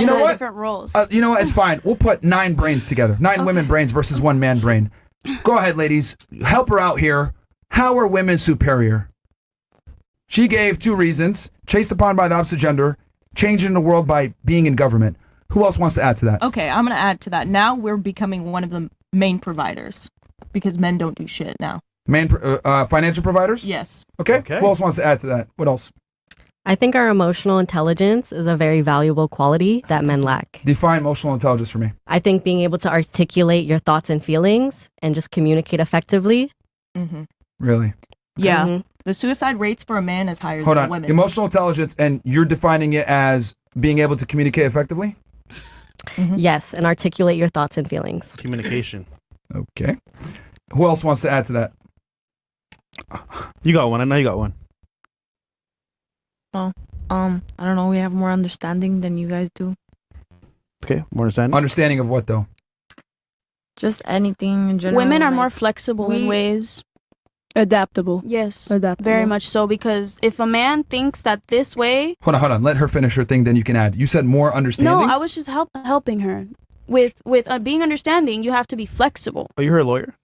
You know what? Different roles. You know what? It's fine. We'll put 9 brains together. 9 women brains versus 1 man brain. Go ahead, ladies. Help her out here. How are women superior? She gave 2 reasons. Chased upon by the opposite gender. Changing the world by being in government. Who else wants to add to that? Okay, I'm going to add to that. Now we're becoming one of the main providers because men don't do shit now. Financial providers? Yes. Okay. Who else wants to add to that? What else? I think our emotional intelligence is a very valuable quality that men lack. Define emotional intelligence for me. I think being able to articulate your thoughts and feelings and just communicate effectively. Really? Yeah. The suicide rates for a man is higher Hold than on. women. Emotional intelligence, and you're defining it as being able to communicate effectively? Yes, and articulate your thoughts and feelings. Communication. Okay. Who else wants to add to that? You got one. I know you got one. Oh, I don't know. We have more understanding than you guys do. Okay, more understanding. Understanding of what, though? Just anything in general. Women are like, more flexible in ways. Adaptable. Yes. Adaptable. Very much so, because if a man thinks that this way... Hold on. Let her finish her thing, then you can add. You said more understanding? No, I was just helping her. With being understanding, you have to be flexible. Oh, you're a lawyer?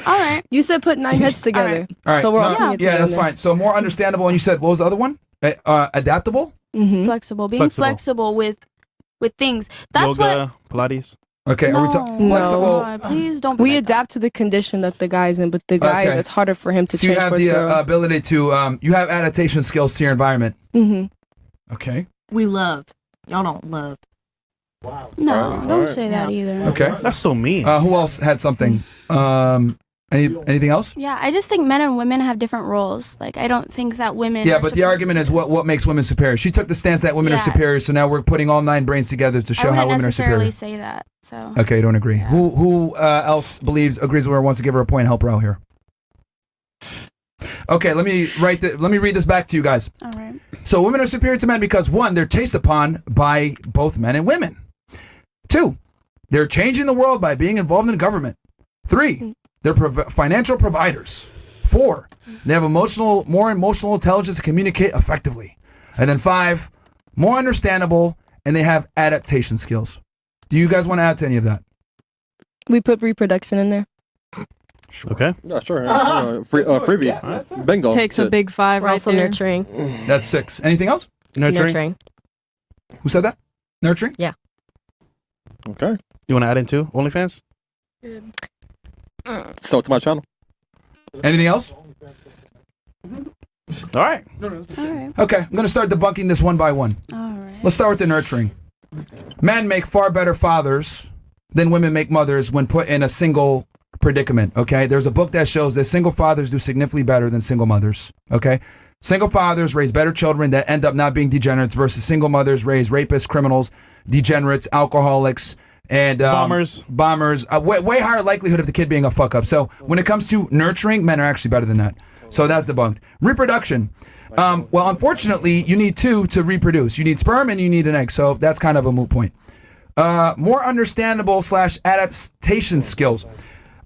All right. You said put 9 heads together. All right. So we're all No, putting it yeah, together. that's fine. So more understandable, and you said, what was the other one? Adaptable? Flexible. Being flexible with things. That's Yoga, Pilates. Okay, are we talking flexible? God, please don't. We adapt to the condition that the guy's in, but the guys, Okay. it's harder for him to So you change have for his the girl. ability to, you have adaptation skills to your environment. Okay. We love. Y'all don't love. No, don't say that either. Okay. That's so mean. Who else had something? Anything else? Yeah, I just think men and women have different roles. Like, I don't think that women. Yeah, are but the argument is what makes women superior. She took the stance that women are Yeah. superior, so now we're putting all 9 brains together to show I how wouldn't women are superior. necessarily say that. So. Okay, don't agree. Who else agrees with her, wants to give her a point and help her out here? Okay, let me read this back to you guys. All right. So women are superior to men because 1, they're chased upon by both men and women. 2, they're changing the world by being involved in government. 3, they're financial providers. 4, they have more emotional intelligence to communicate effectively. And then 5, more understandable, and they have adaptation skills. Do you guys want to add to any of that? We put reproduction in there. Okay. Yeah, sure. Freebie. Bingo. Takes a big 5 We're right also there. nurturing. That's 6. Anything else? Nurturing. Who said that? Nurturing? Yeah. Okay. You want to add in too? OnlyFans? So to my channel. Anything else? All right. All right. Okay, I'm going to start debunking this one by one. All right. Let's start with the nurturing. Men make far better fathers than women make mothers when put in a single predicament, okay? There's a book that shows that single fathers do significantly better than single mothers, okay? Single fathers raise better children that end up not being degenerates versus single mothers raise rapists, criminals, degenerates, alcoholics, and bombers. Way higher likelihood of the kid being a fuck up. So when it comes to nurturing, men are actually better than that. So that's debunked. Reproduction. Well, unfortunately, you need 2 to reproduce. You need sperm and you need an egg. So that's kind of a moot point. More understandable / adaptation skills.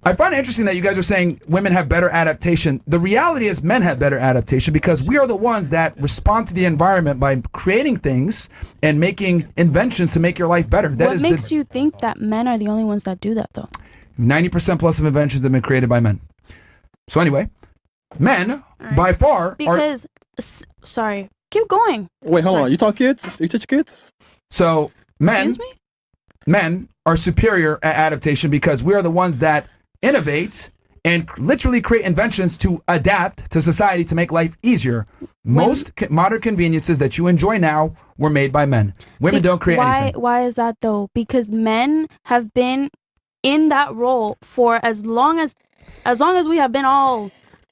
I find it interesting that you guys are saying women have better adaptation. The reality is men have better adaptation because we are the ones that respond to the environment by creating things and making inventions to make your life better. What makes you think that men are the only ones that do that, though? 90% plus of inventions have been created by men. So anyway, men by far because sorry, keep going. Wait, hold on. You talk kids? You teach kids? So men are superior at adaptation because we are the ones that innovate and literally create inventions to adapt to society to make life easier. Most modern conveniences that you enjoy now were made by men. Women don't create anything. Why is that though? Because men have been in that role for as long as we have been all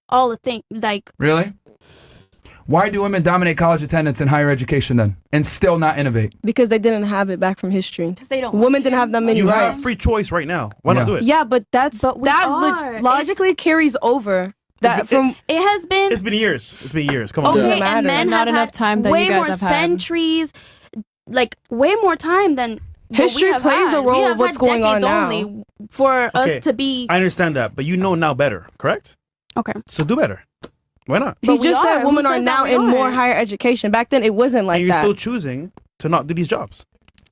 a thing. Like Really? Why do women dominate college attendance and higher education then and still not innovate? Because they didn't have it back from history. Because they don't. Women didn't have that many You rights. have free choice right now. Why not do it? Yeah, but logically carries over. That from it has been. It's been years. It's been years. Come on. Okay, and men Not have enough had time that way you guys more have had. centuries, like way more time than what History we have plays had. a role We of have what's had going on decades now. only for Okay, us to be. I understand that, but you know now better, correct? Okay. So do better. Why not? He But we just said are. Who women are says that now we in more are? higher education. Back then, it wasn't like And you're that. still choosing to not do these jobs.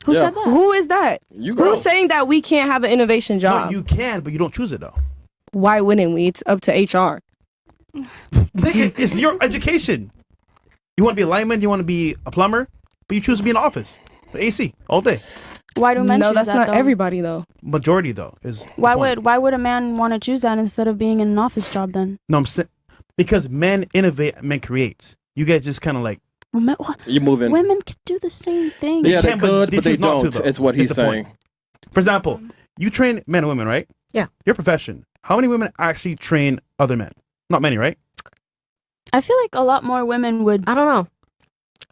Who Yeah. said that? Who is that? You girls. Who's saying that we can't have an innovation No, job? you can, but you don't choose it though. Why wouldn't we? It's up to HR. Nigga, it's your education. You want to be a lineman, you want to be a plumber, but you choose to be in the office. The AC all day. Why do men No, choose that's that, not though? everybody though. Majority though is the Why point. would a man want to choose that instead of being in an office job then? No, I'm saying because men innovate, men create. You guys just kind of like You moving? Women could do the same thing. They Yeah, they can, but could, they but they choose not to, don't. though. It's what he's It's the point. saying. For example, you train men and women, right? Yeah. Your profession. How many women actually train other men? Not many, right? I feel like a lot more women would. I don't know.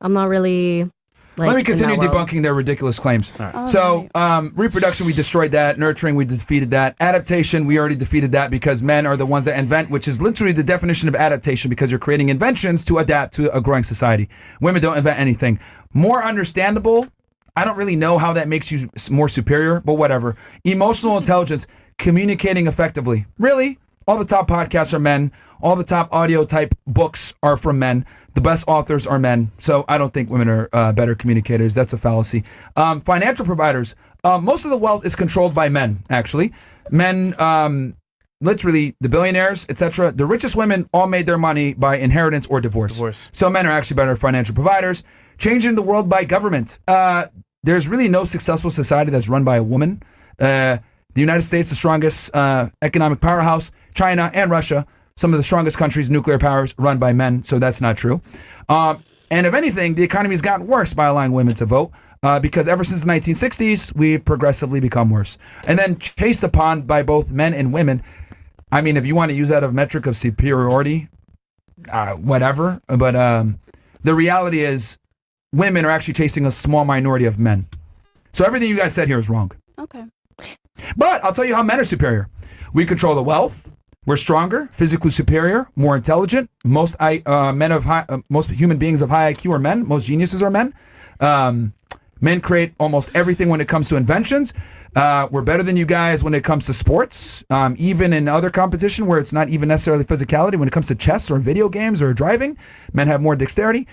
I'm not really. Like, Let me in continue that world. debunking their ridiculous claims. Oh, So, reproduction, we destroyed that. Nurturing, we defeated that. Adaptation, we already defeated that because men are the ones that invent, which is literally the definition of adaptation because you're creating inventions to adapt to a growing society. Women don't invent anything. More understandable, I don't really know how that makes you more superior, but whatever. Emotional intelligence, communicating effectively. Really? All the top podcasts are men. All the top audio type books are from men. The best authors are men. So I don't think women are better communicators. That's a fallacy. Financial providers. Most of the wealth is controlled by men, actually. Men, literally the billionaires, etc. The richest women all made their money by inheritance or divorce. So men are actually better financial providers. Changing the world by government. There's really no successful society that's run by a woman. The United States, the strongest economic powerhouse. China and Russia, some of the strongest countries, nuclear powers, run by men, so that's not true. And if anything, the economy has gotten worse by allowing women to vote because ever since the 1960s, we've progressively become worse. And then chased upon by both men and women. I mean, if you want to use that as a metric of superiority, whatever. But the reality is women are actually chasing a small minority of men. So everything you guys said here is wrong. Okay. But I'll tell you how men are superior. We control the wealth. We're stronger, physically superior, more intelligent. Most most human beings of high IQ are men. Most geniuses are men. Men create almost everything when it comes to inventions. We're better than you guys when it comes to sports, even in other competition where it's not even necessarily physicality. When it comes to chess or video games or driving, men have more dexterity.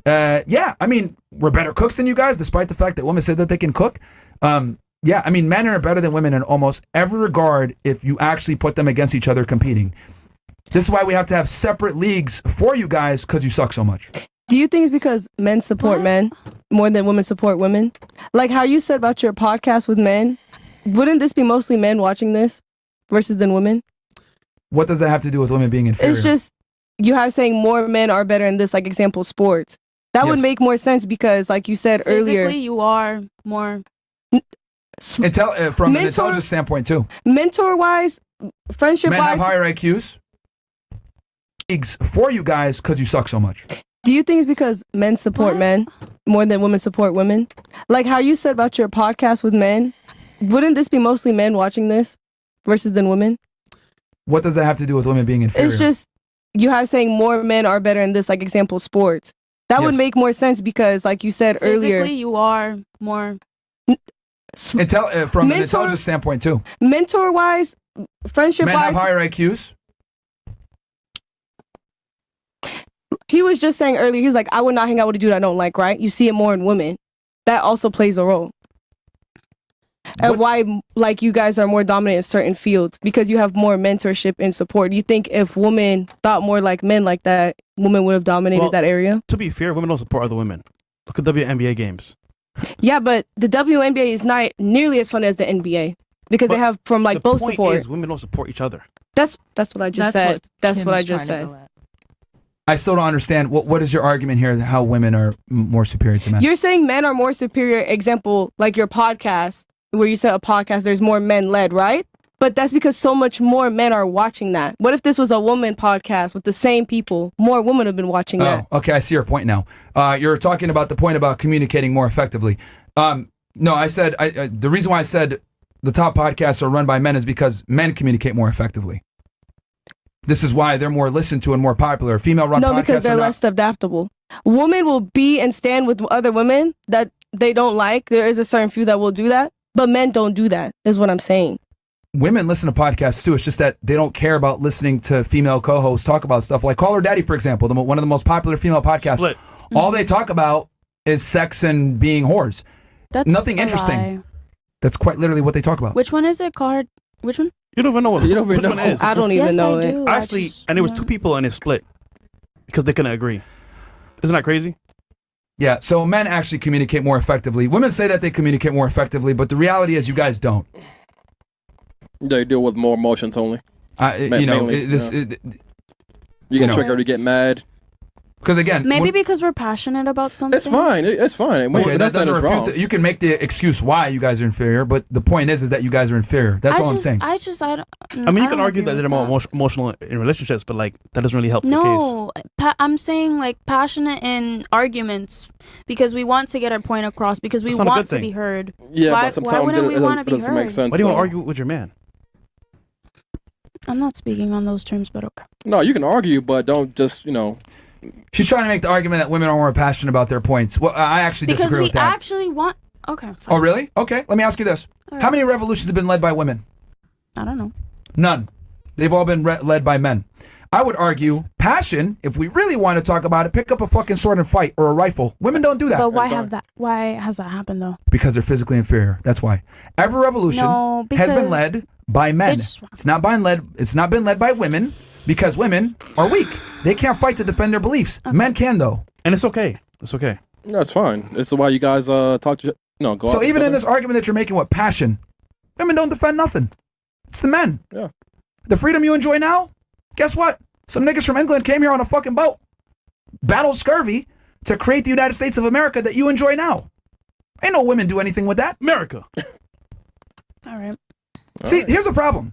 Yeah, I mean, we're better cooks than you guys, despite the fact that women say that they can cook. Yeah, I mean, men are better than women in almost every regard if you actually put them against each other competing. This is why we have to have separate leagues for you guys because you suck so much. Do you think it's because men support men more than women support women? Like how you said about your podcast with men, wouldn't this be mostly men watching this versus than women? What does that have to do with women being inferior? It's just you have saying more men are better in this, like example, sports. That would make more sense because, like you said earlier, physically you are more. From an intelligence standpoint too. Mentor-wise, friendship-wise. Men have higher IQs. Leagues for you guys because you suck so much. Do you think it's because men support men more than women support women? Like how you said about your podcast with men, wouldn't this be mostly men watching this versus than women? What does that have to do with women being inferior? It's just you have saying more men are better in this, like example, sports. That would make more sense because, like you said earlier, Physically you are more. From an intelligence standpoint too. Mentor-wise, friendship-wise. Men have higher IQs. He was just saying earlier, he was like, I would not hang out with a dude I don't like, right? You see it more in women. That also plays a role. And why, like, you guys are more dominant in certain fields because you have more mentorship and support. Do you think if women thought more like men like that, women would have dominated that area? To be fair, women don't support other women. Look at WNBA games. Yeah, but the WNBA is not nearly as fun as the NBA because they have from like both support. support. Is women don't support each other. That's what I just said. That's what I just said. I still don't understand. What is your argument here? How women are more superior to men? You're saying men are more superior. Example, like your podcast, where you said a podcast, there's more men led, right? But that's because so much more men are watching that. What if this was a woman podcast with the same people? More women would have been watching that. Okay, I see your point now. You're talking about the point about communicating more effectively. No, I said the reason why I said the top podcasts are run by men is because men communicate more effectively. This is why they're more listened to and more popular. Female-run podcasts. No, because they're less adaptable. Women will be and stand with other women that they don't like. There is a certain few that will do that, but men don't do that, is what I'm saying. Women listen to podcasts too. It's just that they don't care about listening to female co-hosts talk about stuff like Call Her Daddy, for example, one of the most popular female podcasts. Split. All they talk about is sex and being whores. That's Nothing a interesting. lie. That's quite literally what they talk about. Which one is it called? Which one? You don't even know what You don't even which one know. is. I don't even Yes, know I it. do. I Actually, just- and there was yeah. 2 people and it split because they couldn't agree. Isn't that crazy? Yeah, so men actually communicate more effectively. Women say that they communicate more effectively, but the reality is you guys don't. They deal with more emotions only. You know, Mainly, this yeah. it- You get know. triggered, you get mad. because again, Maybe when- because we're passionate about something. It's fine. It's fine. okay, that That's doesn't refute. wrong. You can make the excuse why you guys are inferior, but the point is that you guys are inferior. That's all I'm saying. I don't. I mean, you can don't argue agree that they're with more that. emotional in relationships, but like that doesn't really help the case. No, I'm saying like passionate in arguments because we want to get our point across because we It's not a want good to thing. be heard. Yeah, Why- but why sometimes wouldn't we wanna it be doesn't make heard? sense. Why do you want to so- argue with your man? I'm not speaking on those terms, but okay. No, you can argue, but don't just She's trying to make the argument that women are more passionate about their points. Well, I actually Because disagree we with that. actually want. Okay. Fine. Oh, really? Okay, let me ask you this: All How right. many revolutions have been led by women? I don't know. None. They've all been led by men. I would argue passion. If we really want to talk about it, pick up a fucking sword and fight, or a rifle. Women don't do that But why have that? Why has that happened though? because they're physically inferior. That's why. Every revolution No, has been because led by men. just- It's not been led by women because women are weak. They can't fight to defend their beliefs. Men can though. And it's okay. It's okay. No, it's fine. It's why you guys talk to go. So out even in together. this argument that you're making with passion, women don't defend nothing. It's the men. Yeah. The freedom you enjoy now, guess what? Some niggas from England came here on a fucking boat, battled scurvy to create the United States of America that you enjoy now. Ain't no women do anything with that. America. All right. See, here's the problem.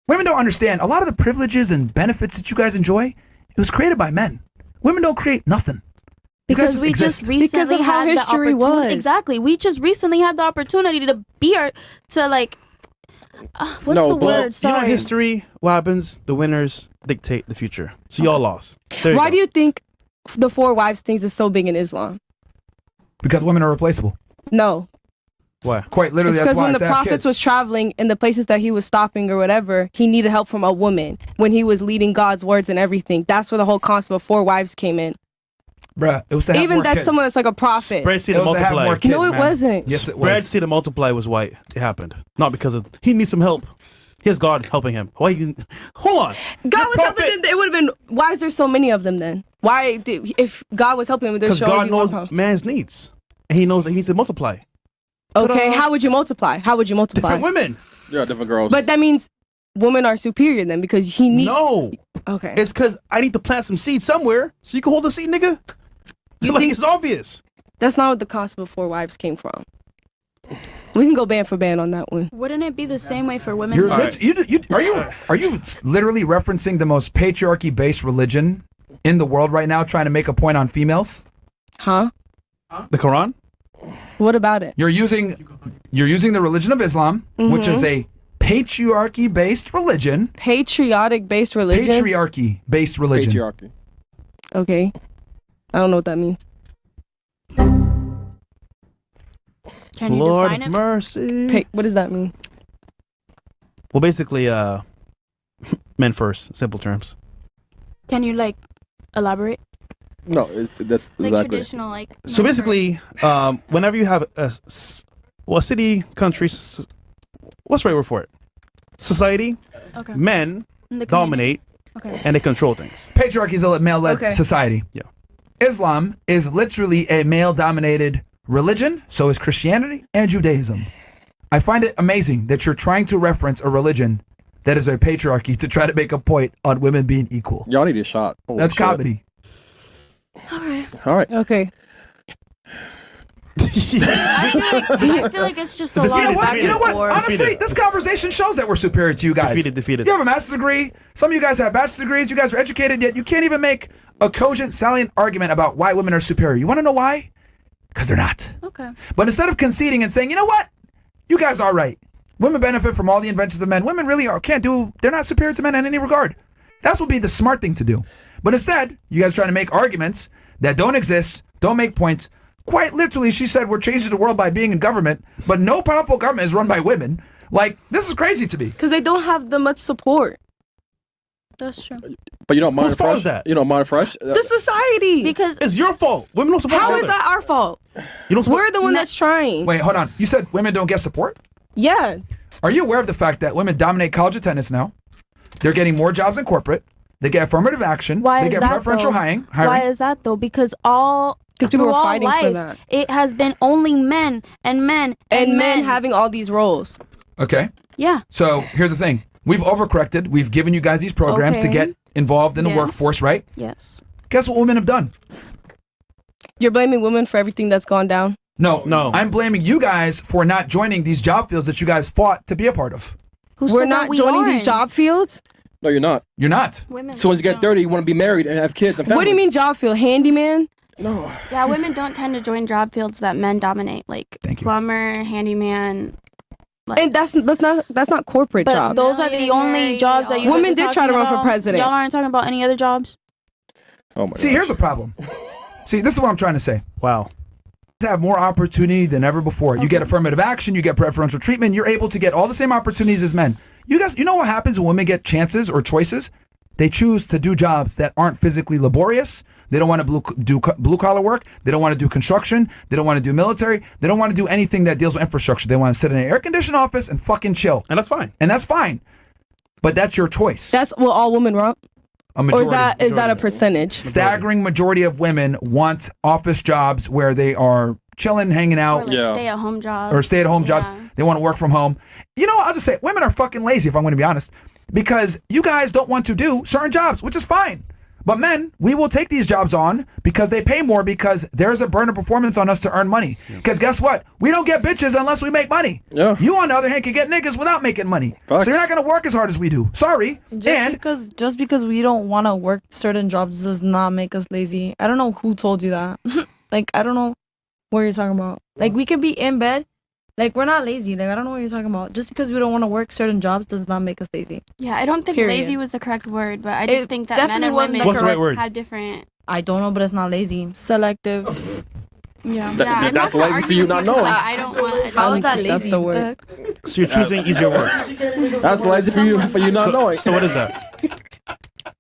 Women don't understand. A lot of the privileges and benefits that you guys enjoy, it was created by men. Women don't create nothing. You guys Because we exist. just recently Because of how had history the opportunity. was. Exactly. We just recently had the opportunity to be to like. What's No, the but- word? You know, Sorry. history, what happens? The winners dictate the future. So y'all lost. There Why go. do you think the 4 wives things is so big in Islam? Because women are replaceable. No, Why? Quite literally, it's that's because why when the it's to have prophets kids. was traveling in the places that he was stopping or whatever, he needed help from a woman when he was leading God's words and everything. That's where the whole concept of 4 wives came in. Bruh, it was to have Even more that's kids. someone that's like a prophet. Spread seed It to was to have multiply. more kids, No, it man. wasn't. Yes, it Spread was. seed to multiply was why it happened. Not because of he needs some help. Here's God helping him. Why you hold on. God was prophet- helping them. It would have been. Why is there so many of them then? Why did if God was helping them? There Because should God only be one knows prophet. man's needs. And he knows that he needs to multiply. Okay, Ta-da. how would you multiply? How would you multiply? Different women. Yeah, different girls. But that means women are superior then because he needs. No. Okay. It's because I need to plant some seed somewhere so you can hold the seed, nigga. You Like think- it's obvious. That's not what the concept of 4 wives came from. We can go band for band on that one. Wouldn't it be the same way for women? You're though? lit- are you literally referencing the most patriarchy-based religion in the world right now, trying to make a point on females? Huh? The Quran? What about it? You're using the religion of Islam, which is a patriarchy-based religion. Patriotic based religion. Patriarchy-based religion. Patriarchy. Okay. I don't know what that means. Can you Lord define of it? mercy. What does that mean? Well, basically, men first. Simple terms. Can you like elaborate? No, that's Like exactly. traditional, like. So basically, whenever you have a city, country, what's the right word for it? Society, Okay. men In the community. dominate Okay. and they control things. Patriarchy is a male-led Okay. society. Yeah. Islam is literally a male-dominated religion. So is Christianity and Judaism. I find it amazing that you're trying to reference a religion that is a patriarchy to try to make a point on women being equal. Y'all need a shot. Holy That's shit. comedy. All right. All right. Okay. I feel like it's just a lot You know of what? back You know and what? forth. Honestly, Defeated. this conversation shows that we're superior to you guys. Defeated. You have a master's degree. Some of you guys have bachelor's degrees. You guys are educated, yet you can't even make a cogent, salient argument about why women are superior. You want to know why? Because they're not. Okay. But instead of conceding and saying, you know what? You guys are right. Women benefit from all the inventions of men. Women really they're not superior to men in any regard. That's what would be the smart thing to do. But instead, you guys are trying to make arguments that don't exist, don't make points. Quite literally, she said we're changing the world by being in government, but no powerful government is run by women. Like, this is crazy to me. Because they don't have the much support. That's true. But you don't mind Whose fault fresh. is that? You don't mind fresh. The society. Because It's your fault. Women don't support each How other. is that our fault? You don't support. We're the one that's trying. Wait, hold on. You said women don't get support? Yeah. Are you aware of the fact that women dominate college attendance now? They're getting more jobs in corporate. They get affirmative action. why they is get that preferential though? hiring. Why is that though? Because people through are all fighting for life, that. it has been only men and men And men men. having all these roles. Okay. Yeah. So here's the thing. We've overcorrected. We've given you guys these programs to Okay. get involved in the Yes. workforce, right? Yes. Guess what women have done? You're blaming women for everything that's gone down. No. I'm blaming you guys for not joining these job fields that you guys fought to be a part of. Who We're said that not we joining these aren't? job fields. No, you're not. You're not. Women. So once you get 30, you want to be married and have kids and family. What do you mean job field? Handyman? No. Yeah, women don't tend to join job fields that men dominate, like Thank you. plumber, handyman. And that's not corporate But jobs. those are the only Millionaire, jobs that you guys Women are did try to talking run for about. president. Y'all aren't talking about any other jobs. Oh my See, God. here's the problem. See, this is what I'm trying to say. Wow. You have more opportunity than ever before. You get affirmative action, you get preferential treatment, you're able to get all the same opportunities as men. You guys, you know what happens when women get chances or choices? They choose to do jobs that aren't physically laborious. They don't want to do blue collar work. They don't want to do construction. They don't want to do military. They don't want to do anything that deals with infrastructure. They want to sit in an air conditioned office and fucking chill. And that's fine. And that's fine. But that's your choice. That's what all women want. A Or majority. is that a percentage? Staggering majority of women want office jobs where they are chilling, hanging Or out, like Yeah. stay-at-home jobs. or stay-at-home jobs. Yeah. They want to work from home. You know what? I'll just say women are fucking lazy, if I'm going to be honest, because you guys don't want to do certain jobs, which is fine. But men, we will take these jobs on because they pay more, because there's a burden of performance on us to earn money. Because guess what? We don't get bitches unless we make money. Yeah. You, on the other hand, can get niggas without making money. Facts. So you're not going to work as hard as we do. Sorry. Just because we don't want to work certain jobs does not make us lazy. I don't know who told you that. Like, I don't know what you're talking about. Like, we can be in bed. Like, we're not lazy. Like, I don't know what you're talking about. Just because we don't want to work certain jobs does not make us lazy. Yeah, I don't think Period. lazy was the correct word, but I just It think that men definitely and wasn't women the What's the right word? have different. I don't know, but it's not lazy. Selective. Yeah. That- Yeah, I'm that's not gonna lazy for argue you with not you 'cause, knowing. like, I don't want. I don't that think that's lazy? the word. So you're choosing easier work. That's lazy for you not knowing. So what is that?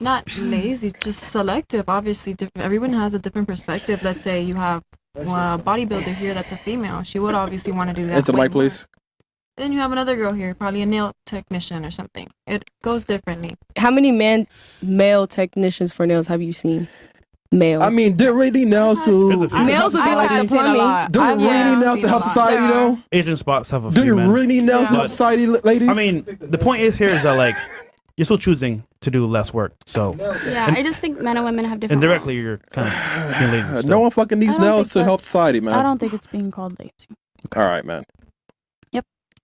Not lazy, just selective. Obviously, different. Everyone has a different perspective. Let's say you have a bodybuilder here that's a female. She would obviously want to do that. Into the way mic, please. more. Then you have another girl here, probably a nail technician or something. It goes differently. How many male technicians for nails have you seen? Male. I mean, do it really now to Males would be like the plumbing. do it really need now to help society though? Asian spots have a Do few you men. really need now to help society, ladies? I mean, the point is here is that like you're still choosing to do less work. So Yeah, I just think men and women have different. indirectly you're kind of being lazy. no Still. one fucking needs I don't nails think to help that's- society, man. I don't think it's being called lazy. All right, man.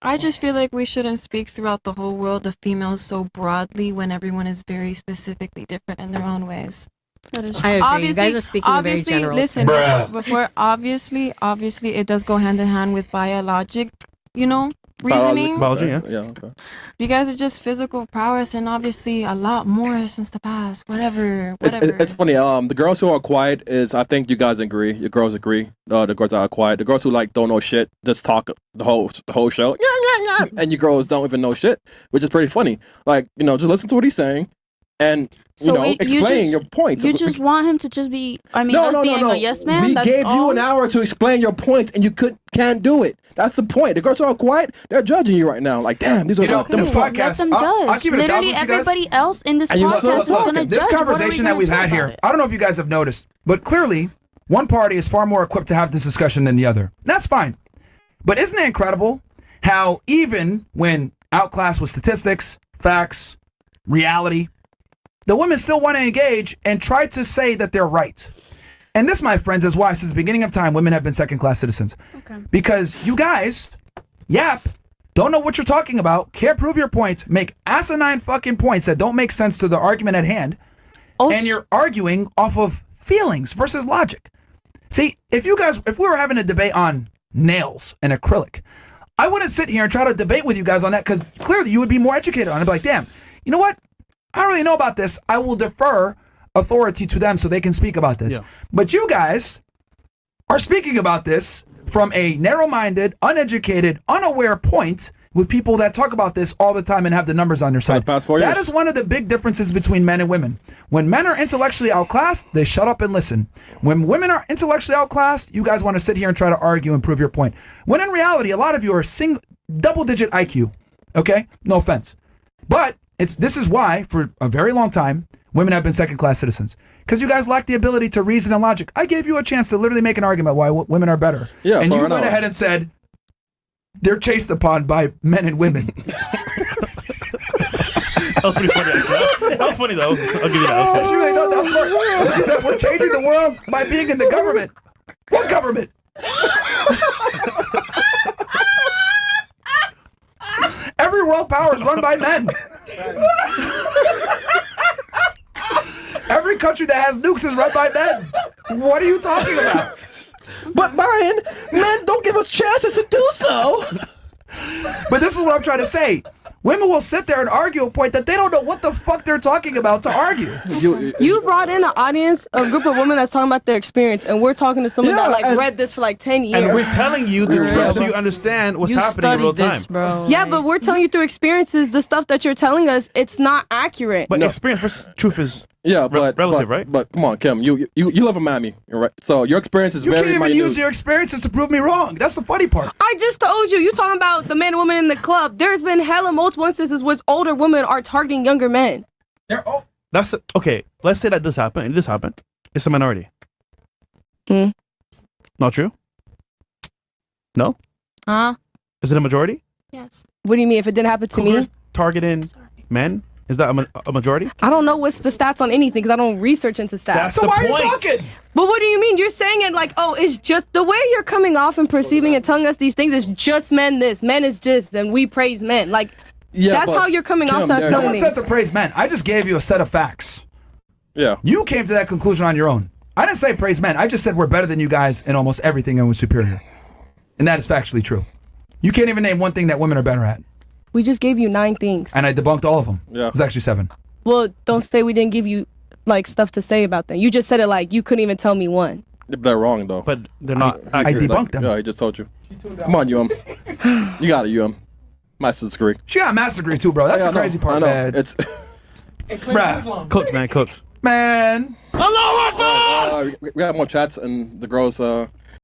I just feel like we shouldn't speak throughout the whole world of females so broadly when everyone is very specifically different in their own ways. That is I agree. Obviously, you guys are speaking very obviously, general. listen, before obviously, it does go hand in hand with biologic, reasoning. Biology, yeah. Yeah, okay. You guys are just physical prowess, and obviously a lot more since the past. Whatever. It's funny. The girls who are quiet is, I think you guys agree. Your girls agree. The girls that are quiet. The girls who like don't know shit just talk the whole show. And you girls don't even know shit, which is pretty funny. Like, just listen to what he's saying, and So wait, explain your points. You just want him to just be. I mean, No, us no, no, being no. a yes man. We That's gave all. you an hour to explain your points, and you can't do it. That's the point. The girls who are quiet, they're judging you right now. Like, damn, these are You know, them this as Let fuck. podcast, them I'll judge. keep it a thousand Literally, with you guys. everybody else in this And you podcast still is going to This judge. What are we conversation that gonna we've do had about here, it? I don't know if you guys have noticed, but clearly one party is far more equipped to have this discussion than the other. That's fine. But isn't it incredible how even when outclassed with statistics, facts, reality, the women still want to engage and try to say that they're right. And this, my friends, is why since the beginning of time, women have been second-class citizens. Okay. Because you guys, don't know what you're talking about, can't prove your points, make asinine fucking points that don't make sense to the argument at hand, and you're arguing off of feelings versus logic. See, if we were having a debate on nails and acrylic, I wouldn't sit here and try to debate with you guys on that, because clearly you would be more educated on it. I'd be like, damn, you know what? I don't really know about this. I will defer authority to them so they can speak about this. Yeah. But you guys are speaking about this from a narrow-minded, uneducated, unaware point with people that talk about this all the time and have the numbers on their side. past 4 That years. is one of the big differences between men and women. When men are intellectually outclassed, they shut up and listen. When women are intellectually outclassed, you guys want to sit here and try to argue and prove your point. When in reality, a lot of you are double-digit IQ. Okay? No offense. But this is why, for a very long time, women have been second-class citizens. Because you guys lack the ability to reason and logic. I gave you a chance to literally make an argument why women are better. Yeah, and for you an went hour. ahead and said, they're chased upon by men and women. That was pretty funny. Actually. That was funny though. I'll give you that. That was She funny. really thought that was smart. She said, we're changing the world by being in the government. What government? Every world power is run by men. Every country that has nukes is run by men. What are you talking about? But Myron, men don't give us chances to do so. But this is what I'm trying to say. Women will sit there and argue a point that they don't know what the fuck they're talking about to argue. You brought in an audience, a group of women that's talking about their experience, and we're talking to someone that like read this for like 10 years. And we're telling you the truth so you understand what's happening in real time. bro. Yeah, but we're telling you through experiences the stuff that you're telling us. It's not accurate. But experience versus truth is but, relative, right? But come on, Kim, you live in Miami, right? So your experience is You very can't even minute. use your experiences to prove me wrong. That's the funny part. I just told you. You talking about the man and woman in the club. There's been hella multiple instances where older women are targeting younger men. That's okay. Let's say that this happened. And this happened. It's a minority. Not true. No. Is it a majority? Yes. What do you mean? If it didn't happen to me, Targeting men. Is that a majority? I don't know what's the stats on anything because I don't research into stats. That's So the why are you point. talking? But what do you mean? You're saying it like, oh, it's just the way you're coming off and perceiving and telling us these things is just men this, men is just, and we praise men. Like, that's how you're coming off to us No telling one me. said to praise men. I just gave you a set of facts. Yeah. You came to that conclusion on your own. I didn't say praise men. I just said we're better than you guys in almost everything and we're superior. And that is factually true. You can't even name one thing that women are better at. We just gave you 9 things. And I debunked all of them. Yeah. It was actually 7. Well, don't say we didn't give you like stuff to say about them. You just said it like you couldn't even tell me one. They're wrong though. But they're not. I accurate. debunked them. Yeah, he just told you. Come on, UM. You got it, UM. Master's degree. She got a master's degree too, bro. That's Yeah, the crazy I part, know. man. It's Bruh. Cooked, man. Cooked. Man. we got more chats and the girls